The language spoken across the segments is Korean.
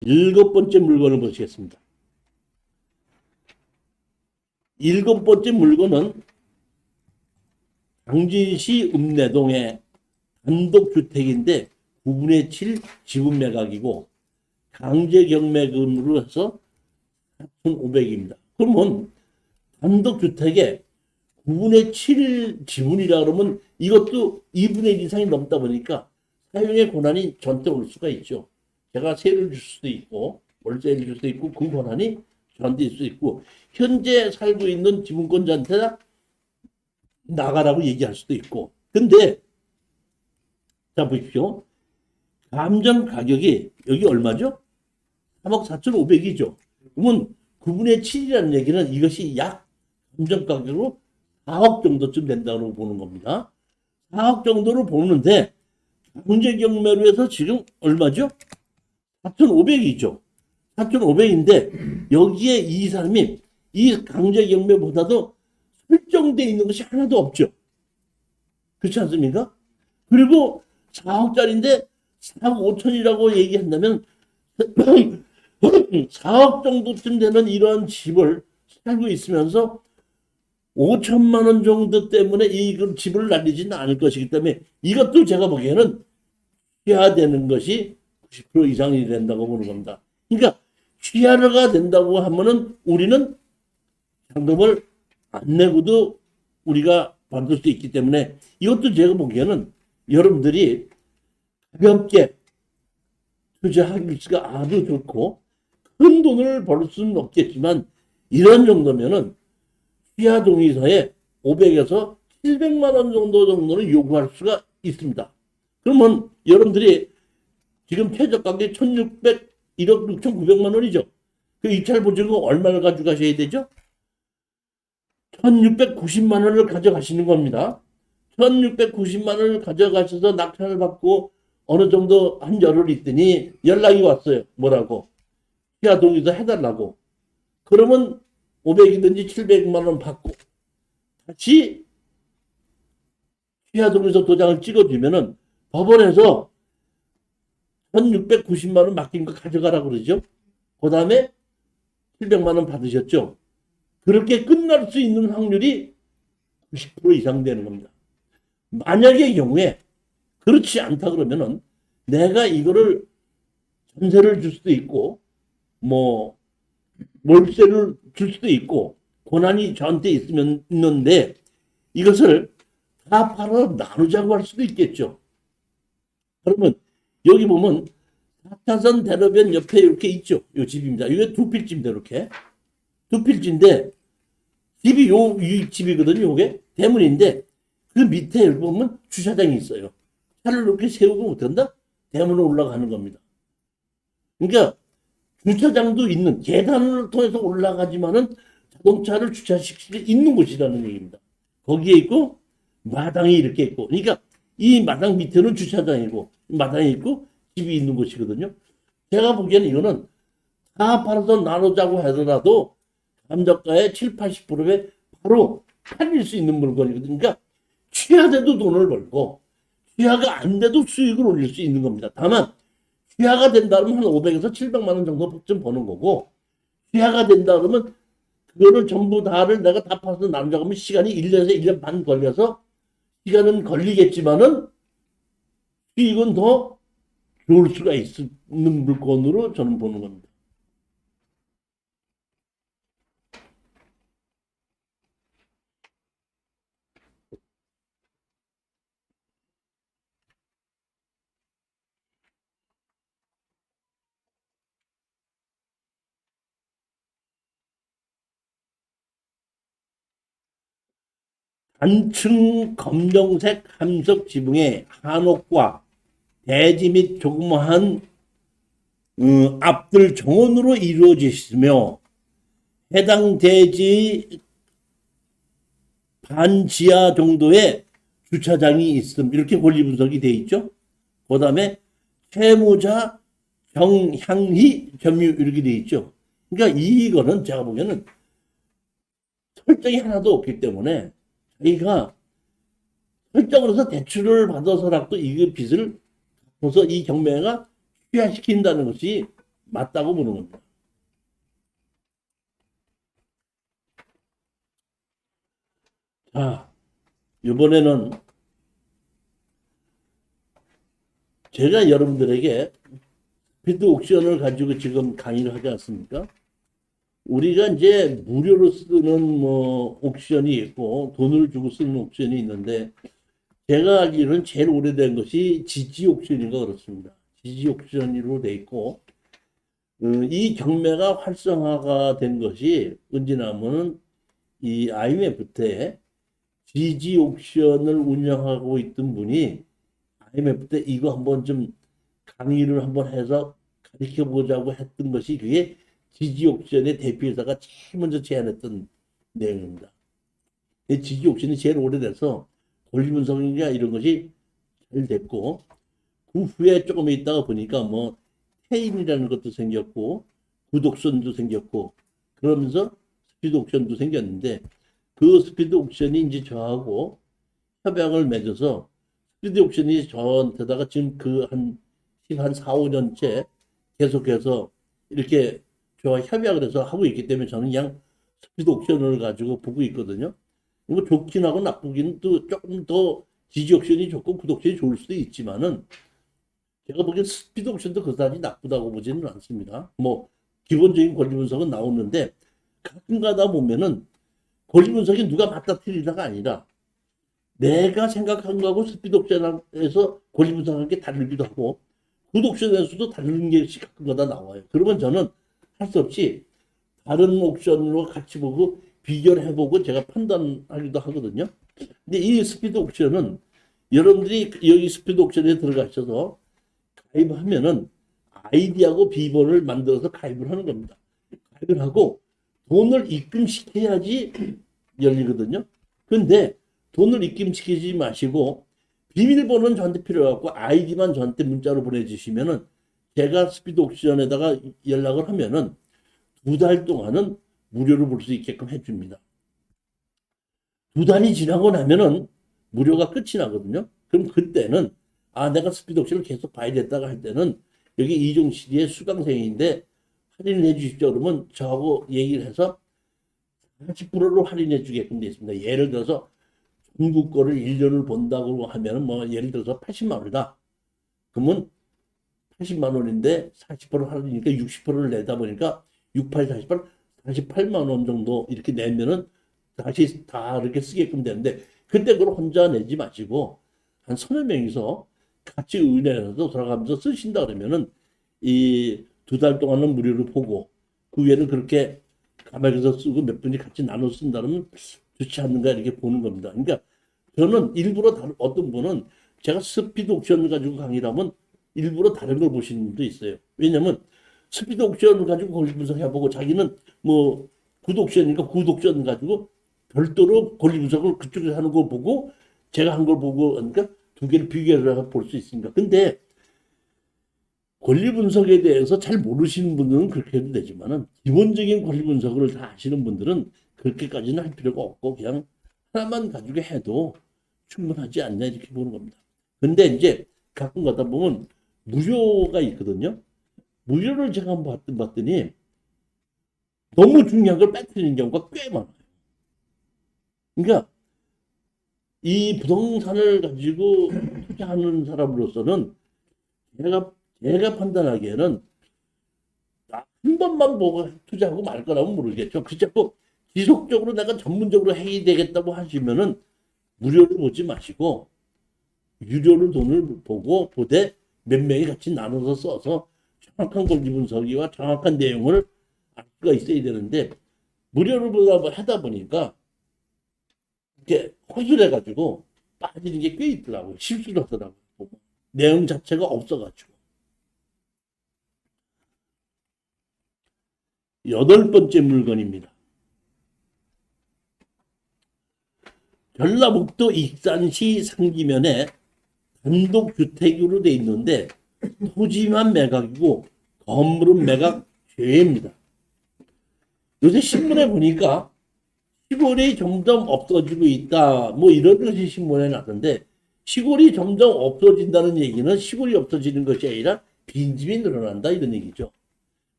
일곱 번째 물건을 보시겠습니다. 일곱 번째 물건은 당진시 읍내동의 단독주택인데 9분의 7 지분 매각이고 강제경매금으로 해서 4,500입니다. 그러면 단독주택에 9분의 7 지분이라 그러면 이것도 2분의 1 이상이 넘다 보니까 사용의 권한이 저한테 올 수가 있죠. 제가 세를 줄 수도 있고 월세를 줄 수도 있고 그 권한이 저한테 있을 수 있고 현재 살고 있는 지분권자한테 나가라고 얘기할 수도 있고. 근데 자 보십시오. 감정 가격이 여기 얼마죠? 3억 4,500이죠. 그러면 9분의 7이라는 얘기는 이것이 약 감정 가격으로 4억 정도쯤 된다고 보는 겁니다. 4억 정도로 보는데 강제경매로 해서 지금 얼마죠? 4,500이죠. 4,500인데 여기에 이 사람이 이 강제경매보다도 설정되어 있는 것이 하나도 없죠. 그렇지 않습니까? 그리고 4억짜리인데 4억 5천이라고 얘기한다면 4억 정도쯤 되는 이러한 집을 살고 있으면서 5천만 원 정도 때문에 이 집을 날리지는 않을 것이기 때문에 이것도 제가 보기에는 취하되는 것이 90% 이상이 된다고 보는 겁니다. 그러니까 취하가 된다고 하면은 우리는 잔금을 안 내고도 우리가 받을 수 있기 때문에 이것도 제가 보기에는 여러분들이 가볍게 투자하기가 아주 좋고 큰 돈을 벌 수는 없겠지만 이런 정도면은 취하 동의서에 500에서 700만 원 정도는 요구할 수가 있습니다. 그러면 여러분들이 지금 최저가격이 1,600, 1억 6,900만 원이죠. 그 입찰 보증금 얼마를 가져가셔야 되죠? 1,690만 원을 가져가시는 겁니다. 1,690만 원을 가져가셔서 낙찰을 받고 어느 정도 한 열흘 있더니 연락이 왔어요. 뭐라고? 취하 동의서 해달라고. 그러면 500이든지 700만 원 받고 다시 취하 동의서 도장을 찍어주면은 법원에서 1,690만 원 맡긴 거 가져가라 그러죠. 그 다음에 700만 원 받으셨죠. 그렇게 끝날 수 있는 확률이 90% 이상 되는 겁니다. 만약의 경우에 그렇지 않다 그러면은 내가 이거를 전세를 줄 수도 있고 뭐 월세를 줄 수도 있고 권한이 저한테 있는데 이것을 다 팔아 나누자고 할 수도 있겠죠. 그러면 여기 보면 4차선 대로변 옆에 이렇게 있죠. 이 집입니다. 이게 두 필지입니다. 이렇게 두 필지인데 집이 이 집이거든요. 이게 대문인데 그 밑에 보면 주차장이 있어요. 차를 이렇게 세우고 못한다? 대문으로 올라가는 겁니다. 그러니까 주차장도 있는 계단을 통해서 올라가지만은 자동차를 주차시킬 수 있는 곳이라는 얘기입니다. 거기에 있고 마당이 이렇게 있고 그러니까 이 마당 밑에는 주차장이고 마당이 있고 집이 있는 곳이거든요. 제가 보기에는 이거는 다 팔아서 나누자고 하더라도 감정가의 7, 80%에 바로 팔릴 수 있는 물건이거든요. 그러니까 취하돼도 돈을 벌고 취하가 안 돼도 수익을 올릴 수 있는 겁니다. 다만 취하가 된다 그러면 한 500에서 700만 원 정도쯤 버는 거고 취하가 된다 그러면 그거를 전부 다를 내가 다 팔아서 나누자고 하면 시간이 1년에서 1년 반 걸려서 시간은 걸리겠지만은 수익은 더 좋을 수가 있는 물건으로 저는 보는 겁니다. 단층 검정색 함석 지붕의 한옥과 대지 및 조그마한 앞들 정원으로 이루어지시며 해당 대지 반지하 정도의 주차장이 있음. 이렇게 권리 분석이 돼 있죠. 그 다음에 채무자 정향희 점유 이렇게 돼 있죠. 그러니까 이거는 제가 보기에는 설정이 하나도 없기 때문에 자기가 설정을 해서 대출을 받아서라도 이 빚을 갚아서 이 경매가 취하시킨다는 것이 맞다고 보는 겁니다. 자, 이번에는 제가 여러분들에게 스피드 옥션을 가지고 지금 강의를 하지 않습니까? 우리가 이제 무료로 쓰는 뭐 옥션이 있고 돈을 주고 쓰는 옥션이 있는데 제가 알기로는 제일 오래된 것이 지지 옥션인가 그렇습니다. 지지 옥션으로 돼 있고 이 경매가 활성화가 된 것이 언제냐면은 이 IMF 때 지지 옥션을 운영하고 있던 분이 IMF 때 이거 한번 좀 강의를 한번 해서 가르쳐 보자고 했던 것이 그게 지지 옥션의 대표회사가 제일 먼저 제안했던 내용입니다. 지지 옥션이 제일 오래돼서 권리 분석이나 이런 것이 잘 됐고 그 후에 조금 있다가 보니까 뭐 테인이라는 것도 생겼고 구독선도 생겼고 그러면서 스피드 옥션도 생겼는데 그 스피드 옥션이 이제 저하고 협약을 맺어서 스피드 옥션이 저한테다가 지금 그 한 4, 5년째 계속해서 이렇게 저와 협약을 해서 하고 있기 때문에 저는 그냥 스피드 옥션을 가지고 보고 있거든요. 뭐 좋긴 하고 나쁘긴 또 조금 더 지지 옥션이 좋고 구독 옥션이 좋을 수도 있지만은 제가 보기엔 스피드 옥션도 그다지 나쁘다고 보지는 않습니다. 뭐 기본적인 권리 분석은 나오는데 가끔 가다 보면은 권리 분석이 누가 맞다 틀리다가 아니라 내가 생각한 거하고 스피드 옥션에서 권리 분석한 게 다르기도 하고 구독 옥션에서도 다른 게 가끔 가다 나와요. 그러면 저는 할 수 없이 다른 옥션으로 같이 보고 비교를 해보고 제가 판단하기도 하거든요. 근데 이 스피드 옥션은 여러분들이 여기 스피드 옥션에 들어가셔서 가입하면은 아이디하고 비번을 만들어서 가입을 하는 겁니다. 가입을 하고 돈을 입금시켜야지 열리거든요. 근데 돈을 입금시키지 마시고 비밀번호는 저한테 필요 없고 아이디만 저한테 문자로 보내주시면은 제가 스피드 옥션에다가 연락을 하면은 2달 동안은 무료로 볼 수 있게끔 해줍니다. 2달이 지나고 나면은 무료가 끝이 나거든요. 그럼 그때는 내가 스피드 옥션을 계속 봐야겠다고 할 때는 여기 이종실이의 수강생인데 할인해 주십시오. 그러면 저하고 얘기를 해서 40%로 할인해 주게끔 되어 있습니다. 예를 들어서 중국 거를 1년을 본다고 하면은 뭐 예를 들어서 80만 원이다. 그러면 80만 원인데 40% 할인이니까 60%를 내다 보니까 68, 48, 48만 원 정도 이렇게 내면은 다시 다 이렇게 쓰게끔 되는데 그때 그걸 혼자 내지 마시고 한 서너 명이서 같이 은행에서 돌아가면서 쓰신다 그러면은 이 2달 동안은 무료로 보고 그 외에는 그렇게 가만히서 쓰고 몇 분이 같이 나눠 쓴다면 좋지 않는가 이렇게 보는 겁니다. 그러니까 저는 일부러 어떤 분은 제가 스피드 옥션 가지고 강의를 하면 일부러 다른 걸 보시는 분도 있어요. 왜냐면 스피드 옥션을 가지고 권리 분석해보고 자기는 뭐 구독 옥션이니까 구독 옥션 가지고 별도로 권리 분석을 그쪽에서 하는 거 보고 제가 한 걸 보고 그러니까 두 개를 비교를 해서 볼 수 있습니다. 근데 권리 분석에 대해서 잘 모르시는 분들은 그렇게 해도 되지만은 기본적인 권리 분석을 다 아시는 분들은 그렇게까지는 할 필요가 없고 그냥 하나만 가지고 해도 충분하지 않냐 이렇게 보는 겁니다. 근데 이제 가끔 가다 보면 무료가 있거든요. 무료를 제가 한번 봤더니 너무 중요한 걸 빼뜨리는 경우가 꽤 많아요. 그러니까 이 부동산을 가지고 투자하는 사람으로서는 제가 판단하기에는 한 번만 보고 투자하고 말 거라면 모르겠죠. 그 자꾸 지속적으로 내가 전문적으로 해야 되겠다고 하시면은 무료를 보지 마시고 유료로 돈을 보고 보되 몇 명이 같이 나눠서 써서 정확한 권리 분석이와 정확한 내용을 알 수가 있어야 되는데 무료로 하다 보니까 이렇게 허술해가지고 빠지는 게 꽤 있더라고요. 실수를 하더라고요. 내용 자체가 없어가지고. 8번째 물건입니다. 전라북도 익산시 상지면에 단독주택으로 돼 있는데 토지만 매각이고 건물은 매각 죄입니다. 요새 신문에 보니까 시골이 점점 없어지고 있다. 뭐 이런 것이 신문에 나던데 시골이 점점 없어진다는 얘기는 시골이 없어지는 것이 아니라 빈집이 늘어난다 이런 얘기죠.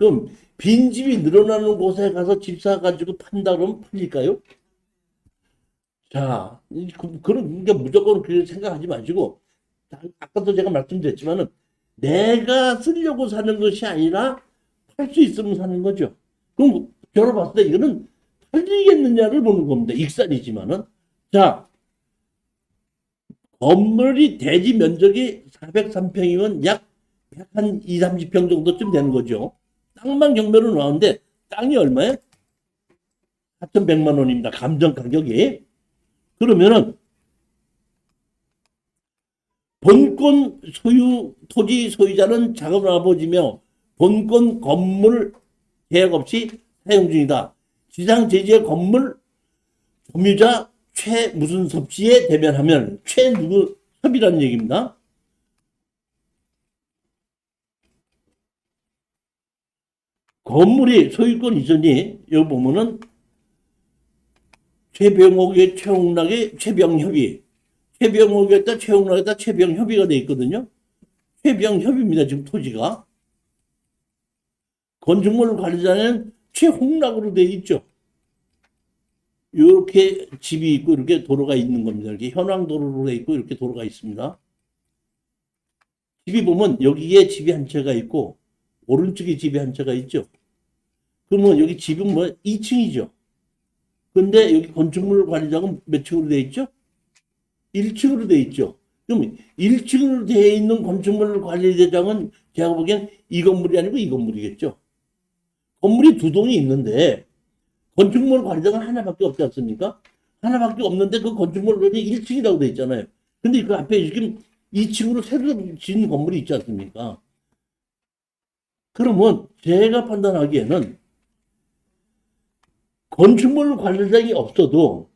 그럼 빈집이 늘어나는 곳에 가서 집 사가지고 판다 그러면 팔릴까요? 자, 그런, 게 무조건 그렇게 생각하지 마시고, 아까도 제가 말씀드렸지만은, 내가 쓰려고 사는 것이 아니라, 팔 수 있으면 사는 거죠. 그럼, 결혼 봤을 때 이거는 팔리겠느냐를 보는 겁니다. 익산이지만은. 자, 건물이 대지 면적이 403평이면 약 한 2, 30평 정도쯤 되는 거죠. 땅만 경매로 나오는데, 땅이 얼마예요? 4,100만 원입니다. 감정 가격이. 그러면은 본권 소유 토지 소유자는 작은 아버지며 본권 건물 계약 없이 사용 중이다. 지상 제지의 건물 점유자 최 무슨 섭씨에 대면하면 최 누구 섭이라는 얘기입니다. 건물이 소유권 이전이 여기 보면은 최병옥의 최홍락의 최병협의 최병옥에다 최홍락에다 최병협의가 돼 있거든요. 최병협입니다. 지금 토지가. 건축물 관리자는 최홍락으로 돼 있죠. 이렇게 집이 있고 이렇게 도로가 있는 겁니다. 이렇게 현황도로로 돼 있고 이렇게 도로가 있습니다. 집이 보면 여기에 집이 한 채가 있고 오른쪽에 집이 한 채가 있죠. 그러면 여기 집은 뭐 2층이죠. 근데 여기 건축물 관리자가 몇 층으로 돼 있죠? 1층으로 돼 있죠. 그럼 1층으로 되어 있는 건축물 관리대장은 제가 보기엔 이 건물이 아니고 이 건물이겠죠. 건물이 두 동이 있는데 건축물 관리자가 하나밖에 없지 않습니까? 하나밖에 없는데 그 건축물이 1층이라고 돼 있잖아요. 근데 그 앞에 지금 2층으로 새로 지은 건물이 있지 않습니까? 그러면 제가 판단하기에는 건축물 관리자이 없어도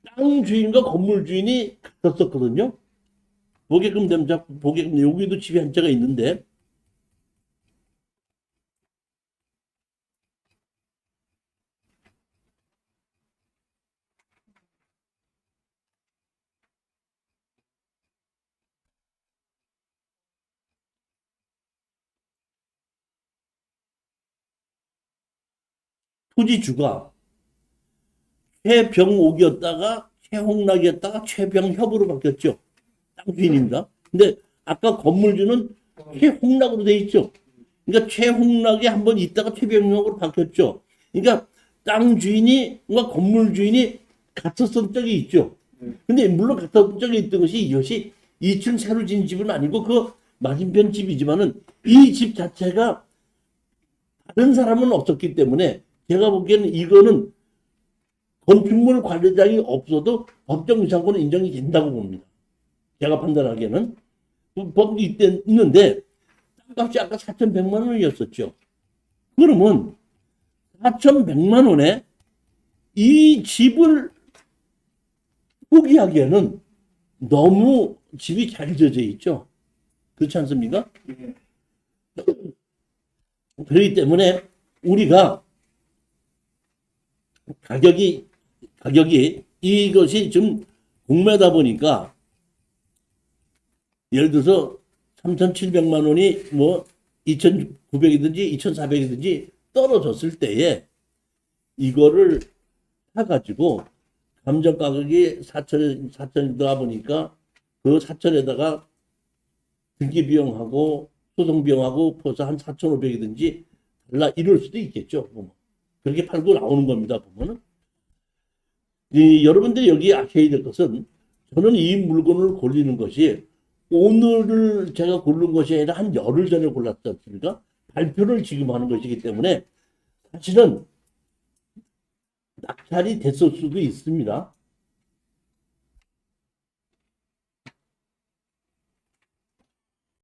땅 주인과 건물 주인이 같았었거든요. 보게끔 되면 보게끔 여기도 집이 한 채가 있는데 토지주가 최병옥이었다가 최홍락이었다가 최병협으로 바뀌었죠. 땅 주인입니다. 근데 아까 건물주는 최홍락으로 돼 있죠. 그러니까 최홍락이 한번 있다가 최병협으로 바뀌었죠. 그러니까 땅 주인이 뭔가 건물 주인이 같았던 적이 있죠. 근데 물론 같았던 적이 있던 것이 이것이 2층 새로 지은 집은 아니고 그 맞은편 집이지만은 이 집 자체가 다른 사람은 없었기 때문에 제가 보기에는 이거는 건축물 관리장이 없어도 법정 유상권은 인정이 된다고 봅니다. 제가 판단하기에는 법이 있는데 땅값이 아까 4,100만 원이었었죠. 그러면 4,100만 원에 이 집을 포기하기에는 너무 집이 잘 지어져 있죠. 그렇지 않습니까? 그렇기 때문에 우리가 가격이 이것이 좀 공매다 보니까 예를 들어서 3,700만 원이 뭐 2,900이든지 2,400이든지 떨어졌을 때에 이거를 사가지고 감정 가격이 4천이다 보니까 그 4천에다가 등기 비용하고 소송 비용하고 벌써 한 4,500이든지 달라 이럴 수도 있겠죠. 그렇게 팔고 나오는 겁니다. 보면은 여러분들이 여기 아셔야 될 것은 저는 이 물건을 고르는 것이 오늘을 제가 고른 것이 아니라 한 열흘 전에 골랐지 않습니까? 발표를 지금 하는 것이기 때문에 사실은 낙찰이 됐을 수도 있습니다.